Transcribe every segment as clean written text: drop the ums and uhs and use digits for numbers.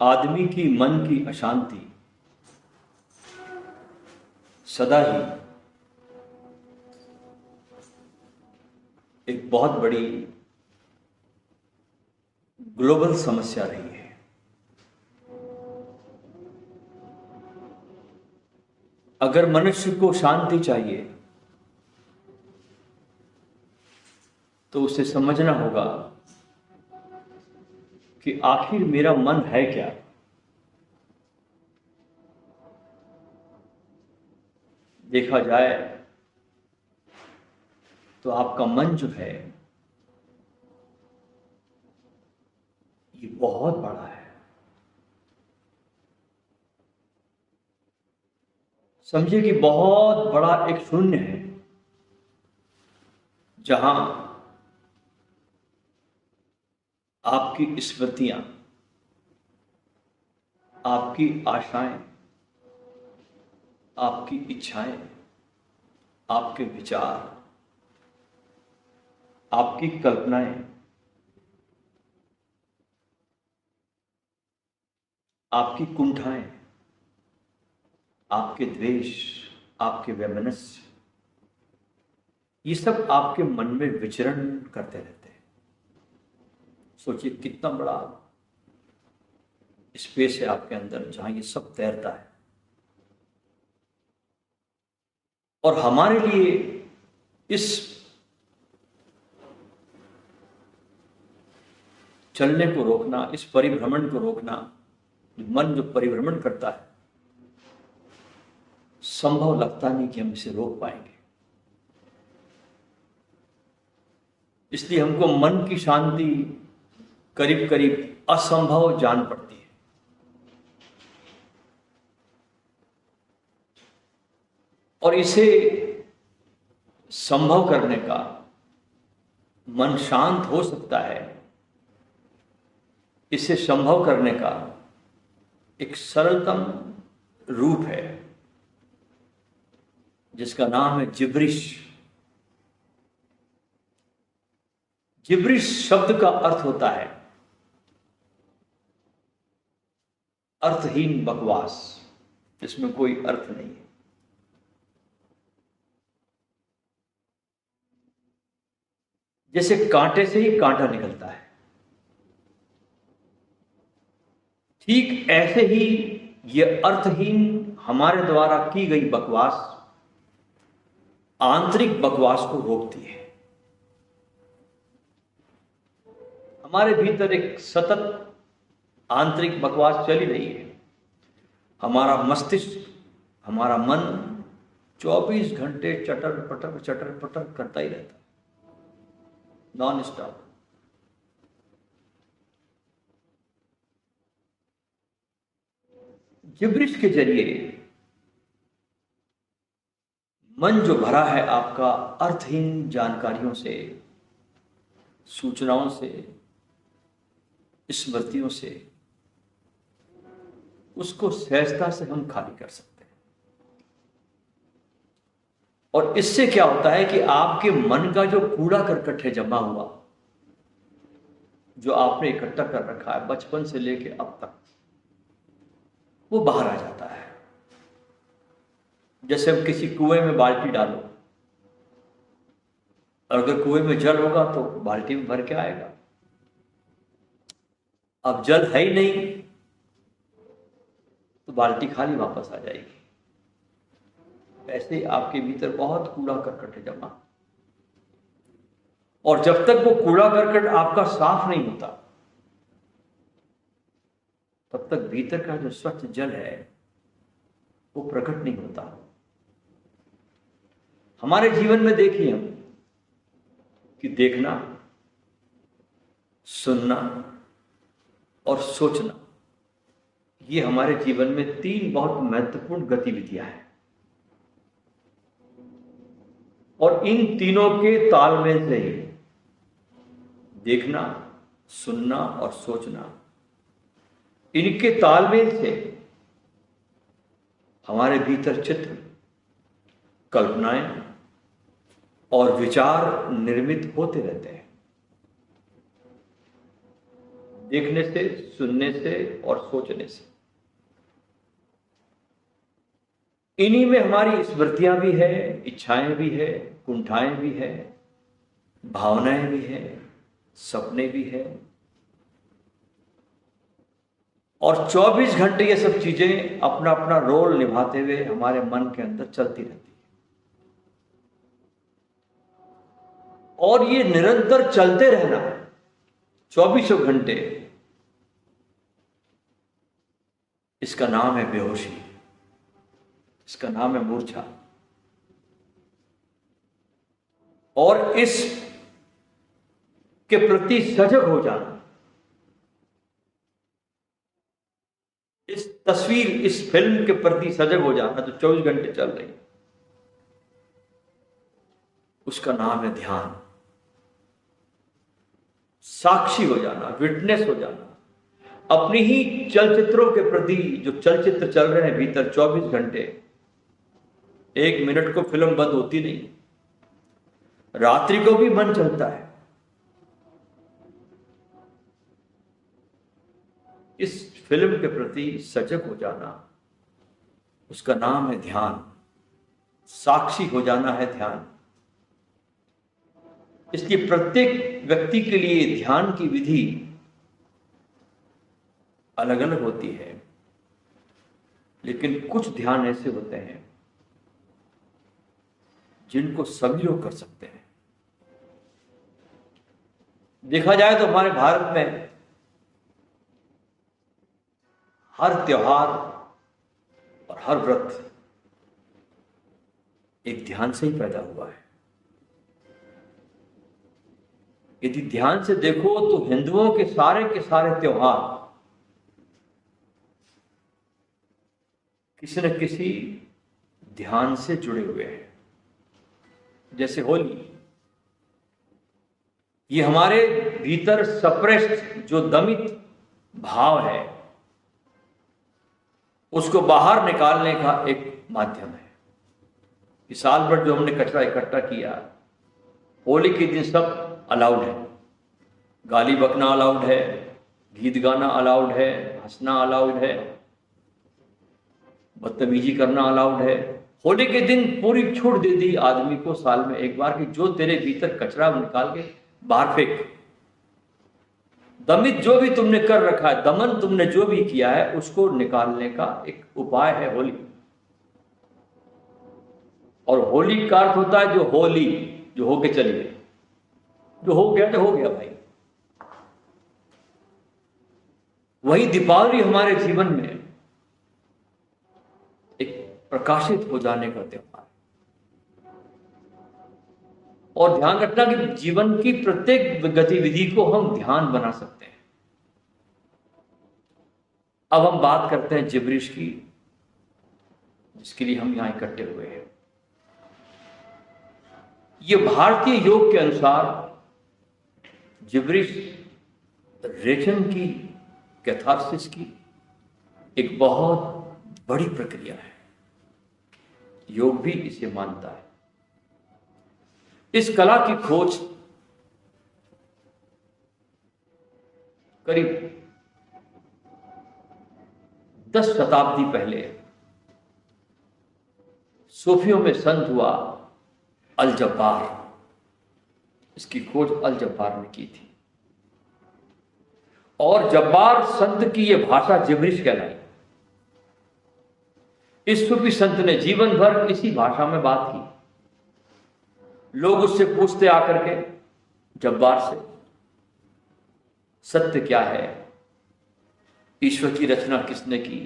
आदमी की मन की अशांति सदा ही एक बहुत बड़ी ग्लोबल समस्या रही है। अगर मनुष्य को शांति चाहिए तो उसे समझना होगा कि आखिर मेरा मन है क्या। देखा जाए तो आपका मन जो है ये बहुत बड़ा है। समझिए कि बहुत बड़ा एक शून्य है जहां आपकी स्मृतियां, आपकी आशाएं, आपकी इच्छाएं, आपके विचार, आपकी कल्पनाएं, आपकी कुंठाएं, आपके द्वेष, आपके वैमनस्य, ये सब आपके मन में विचरण करते रहते हैं। सोचिए कितना बड़ा स्पेस है आपके अंदर जहां ये सब तैरता है। और हमारे लिए इस चलने को रोकना, इस परिभ्रमण को रोकना, मन जो परिभ्रमण करता है, संभव लगता नहीं कि हम इसे रोक पाएंगे। इसलिए हमको मन की शांति करीब करीब असंभव जान पड़ती है। और इसे संभव करने का, मन शांत हो सकता है, इसे संभव करने का एक सरलतम रूप है जिसका नाम है जिब्रिश। जिब्रिश शब्द का अर्थ होता है अर्थहीन बकवास, जिसमें कोई अर्थ नहीं है। जैसे कांटे से ही कांटा निकलता है, ठीक ऐसे ही यह अर्थहीन हमारे द्वारा की गई बकवास आंतरिक बकवास को रोकती है। हमारे भीतर एक सतत आंतरिक बकवास चली रही है। हमारा मस्तिष्क, हमारा मन 24 घंटे चटर पटर करता ही रहता है, नॉन स्टॉप। जिब्रिश के जरिए मन जो भरा है आपका अर्थहीन जानकारियों से, सूचनाओं से, स्मृतियों से, उसको सहजता से हम खाली कर सकते हैं। और इससे क्या होता है कि आपके मन का जो कूड़ा करकट है जमा हुआ, जो आपने इकट्ठा कर रखा है बचपन से लेके अब तक, वो बाहर आ जाता है। जैसे हम किसी कुएं में बाल्टी डालो, और अगर कुएं में जल होगा तो बाल्टी में भर के आएगा। अब जल है ही नहीं तो बाल्टी खाली वापस आ जाएगी। ऐसे ही आपके भीतर बहुत कूड़ा करकट है जमा, और जब तक वो कूड़ा करकट आपका साफ नहीं होता तब तक भीतर का जो स्वच्छ जल है वो प्रकट नहीं होता। हमारे जीवन में देखिए हम कि देखना, सुनना और सोचना, ये हमारे जीवन में 3 बहुत महत्वपूर्ण गतिविधियां हैं। और इन तीनों के तालमेल से ही देखना, सुनना और सोचना, इनके तालमेल से हमारे भीतर चित्र, कल्पनाएं और विचार निर्मित होते रहते हैं। देखने से, सुनने से और सोचने से। इन्हीं में हमारी स्मृतियां भी है, इच्छाएं भी है, कुंठाएं भी है, भावनाएं भी है, सपने भी है। और 24 घंटे ये सब चीजें अपना अपना रोल निभाते हुए हमारे मन के अंदर चलती रहती है। और ये निरंतर चलते रहना 24 घंटे, इसका नाम है बेहोशी, इसका नाम है मूर्छा। और इस के प्रति सजग हो जाना, इस तस्वीर, इस फिल्म के प्रति सजग हो जाना जो 24 घंटे चल रही है, उसका नाम है ध्यान। साक्षी हो जाना, विटनेस हो जाना अपनी ही चलचित्रों के प्रति। जो चलचित्र चल रहे हैं भीतर 24 घंटे, 1 मिनट को फिल्म बंद होती नहीं, रात्रि को भी मन चलता है। इस फिल्म के प्रति सजग हो जाना, उसका नाम है ध्यान। साक्षी हो जाना है ध्यान। इसलिए प्रत्येक व्यक्ति के लिए ध्यान की विधि अलग अलग होती है, लेकिन कुछ ध्यान ऐसे होते हैं जिनको सभी लोग कर सकते हैं। देखा जाए तो हमारे भारत में हर त्योहार और हर व्रत एक ध्यान से ही पैदा हुआ है। यदि ध्यान से देखो तो हिंदुओं के सारे त्योहार किसी न किसी ध्यान से जुड़े हुए हैं। जैसे होली, ये हमारे भीतर सप्रेस्ड जो दमित भाव है उसको बाहर निकालने का एक माध्यम है। इस साल भर जो हमने कचरा इकट्ठा किया, होली के दिन सब अलाउड है। गाली बकना अलाउड है, गीत गाना अलाउड है, हंसना अलाउड है, बदतमीजी करना अलाउड है। होली के दिन पूरी छूट दे दी आदमी को साल में एक बार कि जो तेरे भीतर कचरा निकाल के बाहर फेंक। दमित जो भी तुमने कर रखा है, दमन तुमने जो भी किया है, उसको निकालने का एक उपाय है होली। और होली का अर्थ होता है जो होली, जो होके चली गई। जो हो गया तो हो गया भाई। वही दीपावली हमारे जीवन में एक प्रकाशित हो जाने का त्योहार। और ध्यान रखना कि जीवन की प्रत्येक गतिविधि को हम ध्यान बना सकते हैं। अब हम बात करते हैं जिब्रिश की, जिसके लिए हम यहां इकट्ठे हुए हैं। ये भारतीय योग के अनुसार जिब्रिश रेचन की, कैथारसिस की एक बहुत बड़ी प्रक्रिया है। योग भी इसे मानता है। इस कला की खोज करीब 10 शताब्दी पहले सूफियों में संत हुआ अल जब्बार, इसकी खोज अल जब्बार ने की थी। और जब्बार संत की यह भाषा जिब्रिश कहलाई। इस सूफी संत ने जीवन भर इसी भाषा में बात की। लोग उससे पूछते आकर के जब्बार से, सत्य क्या है, ईश्वर की रचना किसने की,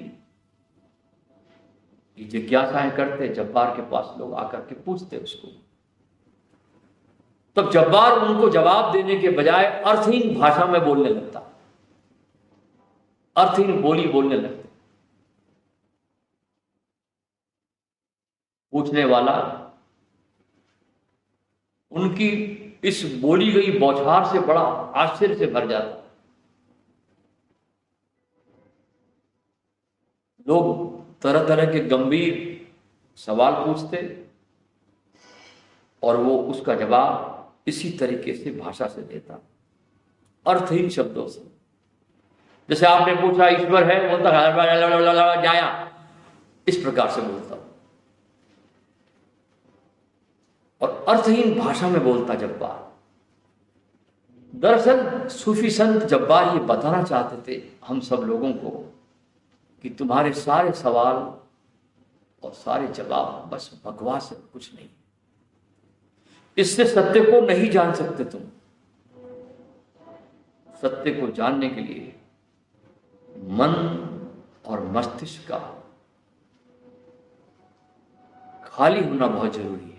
ये जिज्ञासाएं करते। जब्बार के पास लोग आकर के पूछते उसको। तब जब्बार उनको जवाब देने के बजाय अर्थहीन भाषा में बोलने लगता, अर्थहीन बोली बोलने लगते। पूछने वाला उनकी इस बोली गई बौछार से बड़ा आश्चर्य से भर जाता। लोग तरह तरह के गंभीर सवाल पूछते और वो उसका जवाब इसी तरीके से भाषा से देता, अर्थहीन शब्दों से। जैसे आपने पूछा ईश्वर है, बोलता जाया, इस प्रकार से बोलता, और अर्थहीन भाषा में बोलता जब्बार। दरअसल सूफी संत जब्बार ये बताना चाहते थे हम सब लोगों को कि तुम्हारे सारे सवाल और सारे जवाब बस बकवास है, कुछ नहीं। इससे सत्य को नहीं जान सकते तुम। सत्य को जानने के लिए मन और मस्तिष्क का खाली होना बहुत जरूरी है।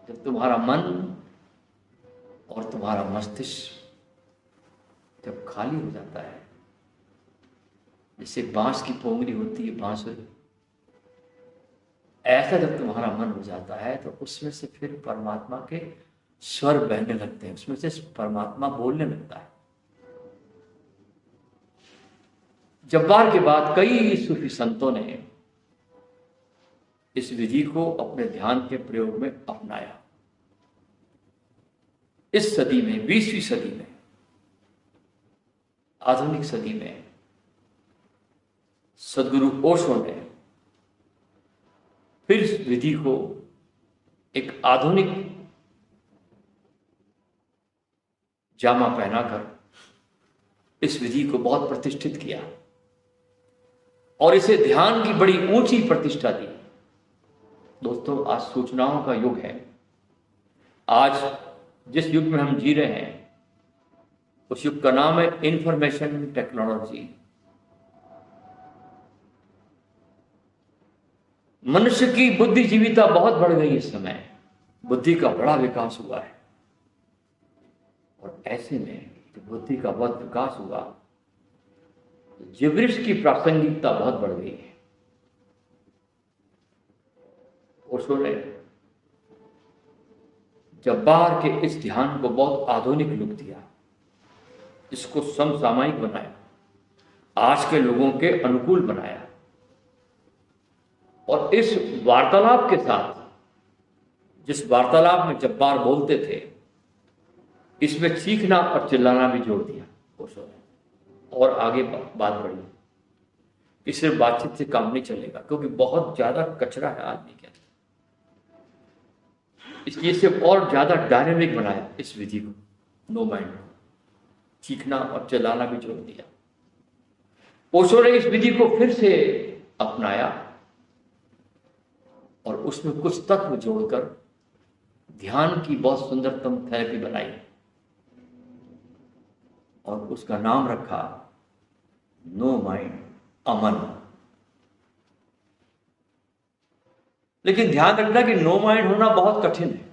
जब तुम्हारा मन और तुम्हारा मस्तिष्क जब खाली हो जाता है, जैसे बांस की पोंगरी होती है, बांसुरी, ऐसा जब तुम्हारा मन हो जाता है तो उसमें से फिर परमात्मा के स्वर बहने लगते हैं, उसमें से परमात्मा बोलने लगता है। जब्बार के बाद कई सूफी संतों ने इस विधि को अपने ध्यान के प्रयोग में अपनाया। इस सदी में, 20वीं सदी में, आधुनिक सदी में सदगुरु ओशो ने फिर इस विधि को एक आधुनिक जामा पहनाकर इस विधि को बहुत प्रतिष्ठित किया और इसे ध्यान की बड़ी ऊंची प्रतिष्ठा दी। दोस्तों, आज सूचनाओं का युग है। आज जिस युग में हम जी रहे हैं उस युग का नाम है इंफॉर्मेशन टेक्नोलॉजी। मनुष्य की बुद्धिजीविता बहुत बढ़ गई इस समय, बुद्धि का बड़ा विकास हुआ है। और ऐसे में तो बुद्धि का बहुत विकास हुआ, जिब्रिश की प्रासंगिकता बहुत बढ़ गई है। ओशो ने जब्बार के इस ध्यान को बहुत आधुनिक लुक दिया, इसको समसामयिक बनाया, आज के लोगों के अनुकूल बनाया। और इस वार्तालाप के साथ, जिस वार्तालाप में जब्बार बोलते थे, इसमें चीखना और चिल्लाना भी जोड़ दिया ओशो ने। और आगे बात बढ़ी कि सिर्फ बातचीत से काम नहीं चलेगा, क्योंकि बहुत ज्यादा कचरा है आदमी के अंदर, इसलिए इसे और ज्यादा डायनेमिक बनाया इस विधि को, नो माइंड को। चीखना और चिल्लाना भी जोड़ दिया। ओशो ने इस विधि को फिर से अपनाया और उसमें कुछ तत्व जोड़कर ध्यान की बहुत सुंदरतम थेरेपी बनाई और उसका नाम रखा नो माइंड, अमन। लेकिन ध्यान रखना कि नो माइंड होना बहुत कठिन है।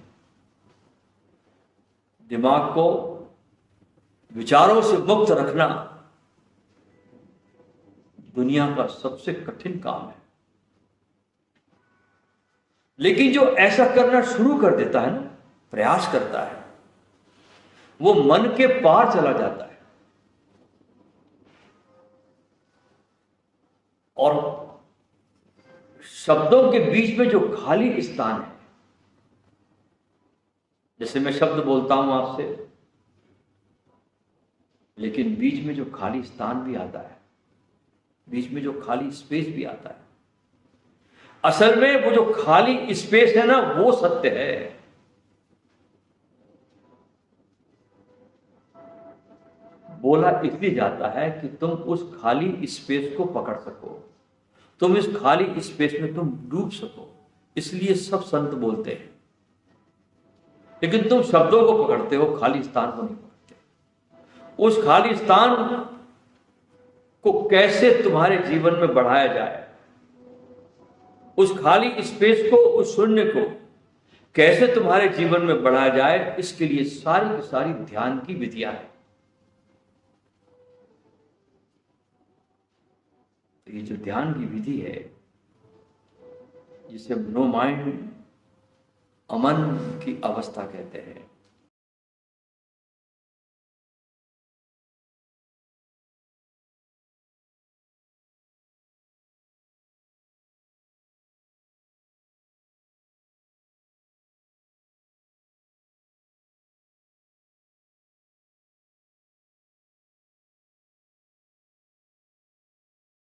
दिमाग को विचारों से मुक्त रखना दुनिया का सबसे कठिन काम है। लेकिन जो ऐसा करना शुरू कर देता है ना, प्रयास करता है, वो मन के पार चला जाता है और शब्दों के बीच में जो खाली स्थान है, जैसे मैं शब्द बोलता हूं आपसे, लेकिन बीच में जो खाली स्थान भी आता है, बीच में जो खाली स्पेस भी आता है, असल में वो जो खाली स्पेस है ना, वो सत्य है। बोला इसलिए जाता है कि तुम उस खाली स्पेस को पकड़ सको, तुम इस खाली स्पेस में तुम डूब सको, इसलिए सब संत बोलते हैं। लेकिन तुम शब्दों को पकड़ते हो, खाली स्थान को नहीं पकड़ते। उस खाली स्थान को कैसे तुम्हारे जीवन में बढ़ाया जाए, उस खाली स्पेस को, उस शून्य को कैसे तुम्हारे जीवन में बढ़ाया जाए, इसके लिए सारी की सारी ध्यान की विधियां हैं। तो ये जो ध्यान की विधि है, जिसे नो माइंड, अमन की अवस्था कहते हैं,